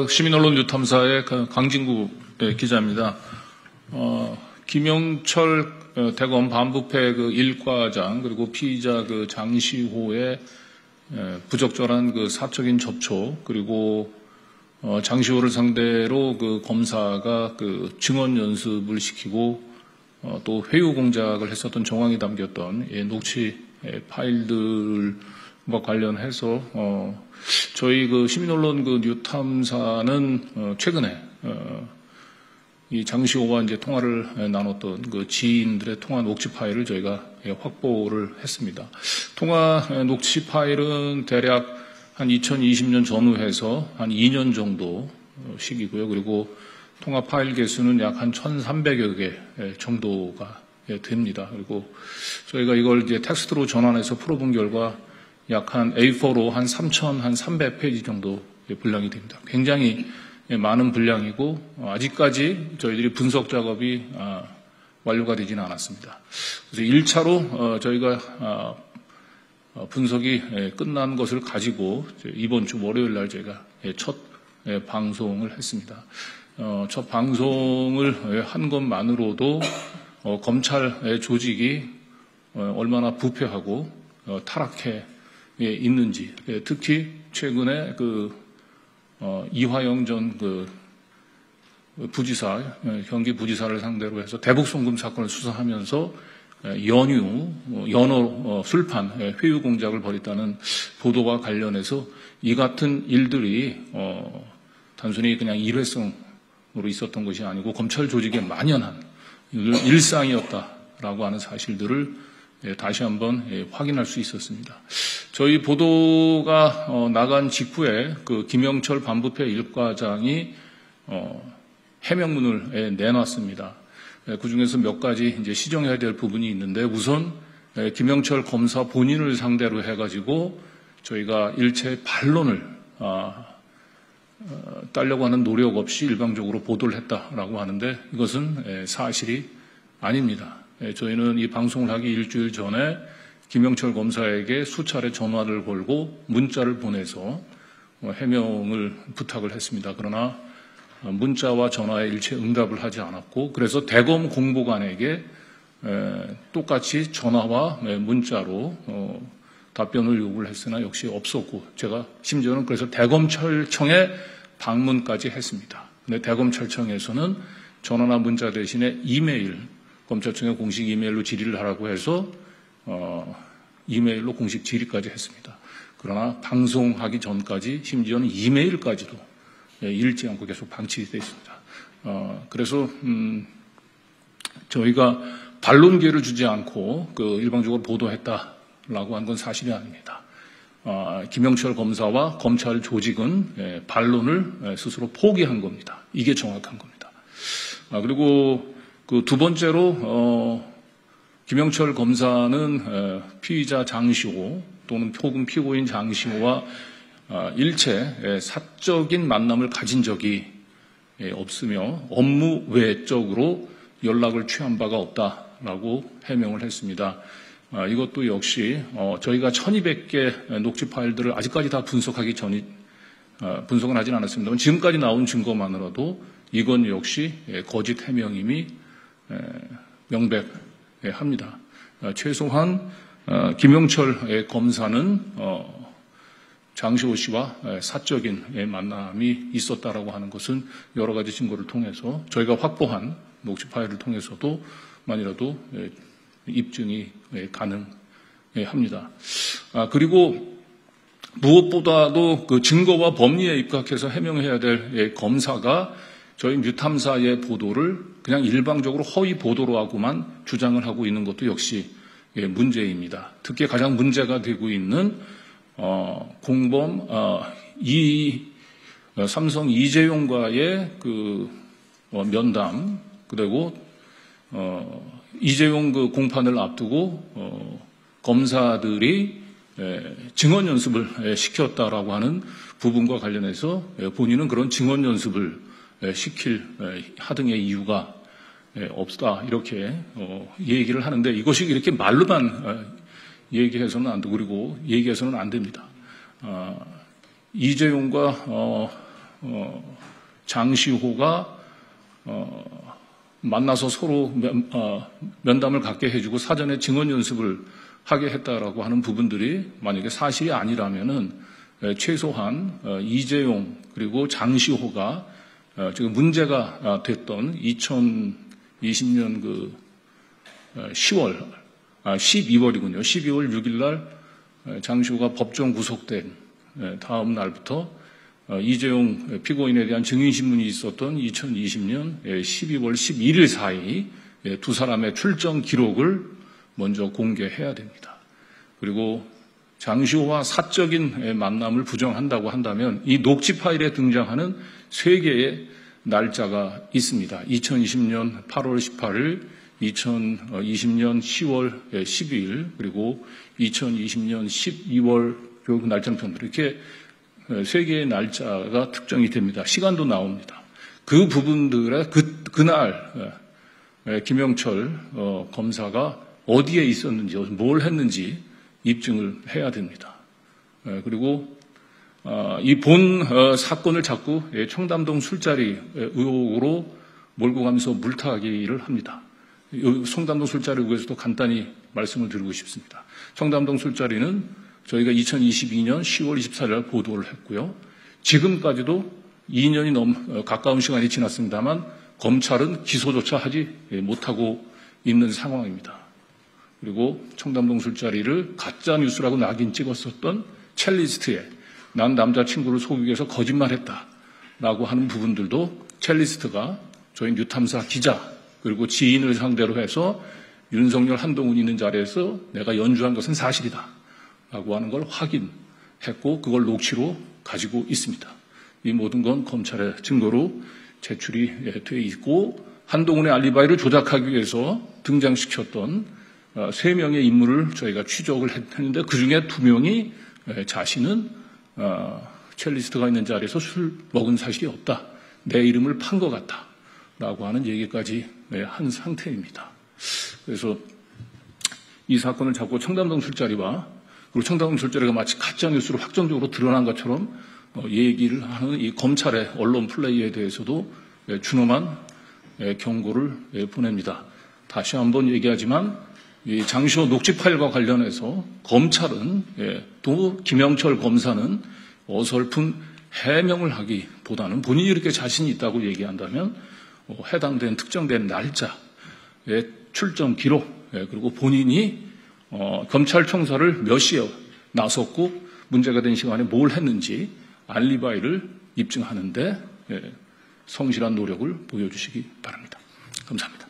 시민언론 뉴탐사의 강진구 기자입니다. 김영철 대검 반부패 일과장 그리고 피의자 장시호의 부적절한 사적인 접촉 그리고 장시호를 상대로 검사가 증언 연습을 시키고 또 회유 공작을 했었던 정황이 담겼던 녹취 파일들과 관련해서 저희 시민언론 뉴탐사는 최근에 이 장시호와 이제 통화를 나눴던 지인들의 통화 녹취 파일을 저희가 확보를 했습니다. 통화 녹취 파일은 대략 한 2020년 전후해서 한 2년 정도 시기고요. 그리고 통화 파일 개수는 약 한 1,300여 개 정도가 됩니다. 그리고 저희가 이걸 이제 텍스트로 전환해서 풀어본 결과 약 한 A4로 한 3,300페이지 정도 분량이 됩니다. 굉장히 많은 분량이고 아직까지 저희들이 분석 작업이 완료가 되지는 않았습니다. 그래서 1차로 저희가 분석이 끝난 것을 가지고 이번 주 월요일 날 저희가 첫 방송을 했습니다. 첫 방송을 한 것만으로도 검찰 조직이 얼마나 부패하고 타락해 있는지, 특히 최근에 이화영 전 부지사, 경기부지사를 상대로 해서 대북송금 사건을 수사하면서 연어 술판 회유 공작을 벌였다는 보도와 관련해서 이 같은 일들이 단순히 그냥 일회성으로 있었던 것이 아니고 검찰 조직의 만연한 일상이었다라고 하는 사실들을 다시 한번 확인할 수 있었습니다. 저희 보도가 나간 직후에 김영철 반부패 일과장이 해명문을 내놨습니다. 그중에서 몇 가지 이제 시정해야 될 부분이 있는데 우선 김영철 검사 본인을 상대로 해가지고 저희가 일체 반론을 따려고 하는 노력 없이 일방적으로 보도를 했다라고 하는데 이것은 사실이 아닙니다. 저희는 이 방송을 하기 일주일 전에 김영철 검사에게 수차례 전화를 걸고 문자를 보내서 해명을 부탁을 했습니다. 그러나 문자와 전화에 일체 응답을 하지 않았고 그래서 대검 공보관에게 똑같이 전화와 문자로 답변을 요구를 했으나 역시 없었고 제가 심지어는 그래서 대검찰청에 방문까지 했습니다. 근데 대검찰청에서는 전화나 문자 대신에 이메일 검찰청에 공식 이메일로 질의를 하라고 해서 이메일로 공식 질의까지 했습니다. 그러나 방송하기 전까지 심지어는 이메일까지도 읽지 않고 계속 방치되어 있습니다. 그래서 저희가 반론 기회를 주지 않고 일방적으로 보도했다라고 한 건 사실이 아닙니다. 김영철 검사와 검찰 조직은 반론을 스스로 포기한 겁니다. 이게 정확한 겁니다. 그리고 두 번째로 김영철 검사는 피의자 장시호 또는 혹은 피고인 장시호와 일체 사적인 만남을 가진 적이 없으며 업무 외적으로 연락을 취한 바가 없다라고 해명을 했습니다. 이것도 역시 저희가 1200개 녹취 파일들을 아직까지 다 분석은 하진 않았습니다만 지금까지 나온 증거만으로도 이건 역시 거짓 해명임이 명백합니다. 최소한 김영철 검사는 장시호 씨와 사적인 만남이 있었다라고 하는 것은 여러 가지 증거를 통해서 저희가 확보한 녹취 파일을 통해서도 만이라도 입증이 가능합니다. 그리고 무엇보다도 증거와 법리에 입각해서 해명해야 될 검사가 저희 뉴탐사의 보도를 그냥 일방적으로 허위 보도로 하고만 주장을 하고 있는 것도 역시 문제입니다. 특히 가장 문제가 되고 있는 공범 삼성 이재용과의 면담 그리고 이재용 공판을 앞두고 검사들이 증언 연습을 시켰다라고 하는 부분과 관련해서 본인은 그런 증언 연습을 시킬 하등의 이유가 없다 이렇게 얘기를 하는데 이것이 이렇게 말로만 얘기해서는 안 되고 그리고 얘기해서는 안 됩니다. 이재용과 장시호가 만나서 서로 면담을 갖게 해주고 사전에 증언 연습을 하게 했다라고 하는 부분들이 만약에 사실이 아니라면은 최소한 이재용 그리고 장시호가 지금 문제가 됐던 2020년 12월이군요. 12월 6일 날 장시호가 법정 구속된 다음 날부터 이재용 피고인에 대한 증인신문이 있었던 2020년 12월 11일 사이 두 사람의 출정 기록을 먼저 공개해야 됩니다. 그리고 장시호와 사적인 만남을 부정한다고 한다면 이 녹취 파일에 등장하는 세 개의 날짜가 있습니다. 2020년 8월 18일, 2020년 10월 12일, 그리고 2020년 12월 그 날짜는 편으로 이렇게 세 개의 날짜가 특정이 됩니다. 시간도 나옵니다. 그 부분들에 그날 김영철 검사가 어디에 있었는지, 뭘 했는지 입증을 해야 됩니다. 그리고 이 본 사건을 자꾸 청담동 술자리 의혹으로 몰고 가면서 물타기를 합니다. 청담동 술자리 의혹에서도 간단히 말씀을 드리고 싶습니다. 청담동 술자리는 저희가 2022년 10월 24일 보도를 했고요. 지금까지도 2년이 가까운 시간이 지났습니다만 검찰은 기소조차 하지 못하고 있는 상황입니다. 그리고 청담동 술자리를 가짜뉴스라고 낙인 찍었었던 첼리스트에 난 남자친구를 속이기 위해서 거짓말했다라고 하는 부분들도 첼리스트가 저희 뉴탐사 기자 그리고 지인을 상대로 해서 윤석열 한동훈이 있는 자리에서 내가 연주한 것은 사실이다 라고 하는 걸 확인했고 그걸 녹취로 가지고 있습니다. 이 모든 건 검찰의 증거로 제출이 돼 있고 한동훈의 알리바이를 조작하기 위해서 등장시켰던 3명의 인물을 저희가 추적을 했는데 그중에 2명이 자신은 첼리스트가 있는 자리에서 술 먹은 사실이 없다. 내 이름을 판 것 같다. 라고 하는 얘기까지 한 상태입니다. 그래서 이 사건을 잡고 청담동 술자리와 그리고 청담동 술자리가 마치 가짜뉴스로 확정적으로 드러난 것처럼 얘기를 하는 이 검찰의 언론 플레이에 대해서도 준엄한 경고를 보냅니다. 다시 한번 얘기하지만 이 장시호 녹취 파일과 관련해서 검찰은 또 김영철 검사는 어설픈 해명을 하기보다는 본인이 이렇게 자신이 있다고 얘기한다면 해당된 특정된 날짜의 출정 기록 그리고 본인이 검찰청사를 몇 시에 나섰고 문제가 된 시간에 뭘 했는지 알리바이를 입증하는데 성실한 노력을 보여주시기 바랍니다. 감사합니다.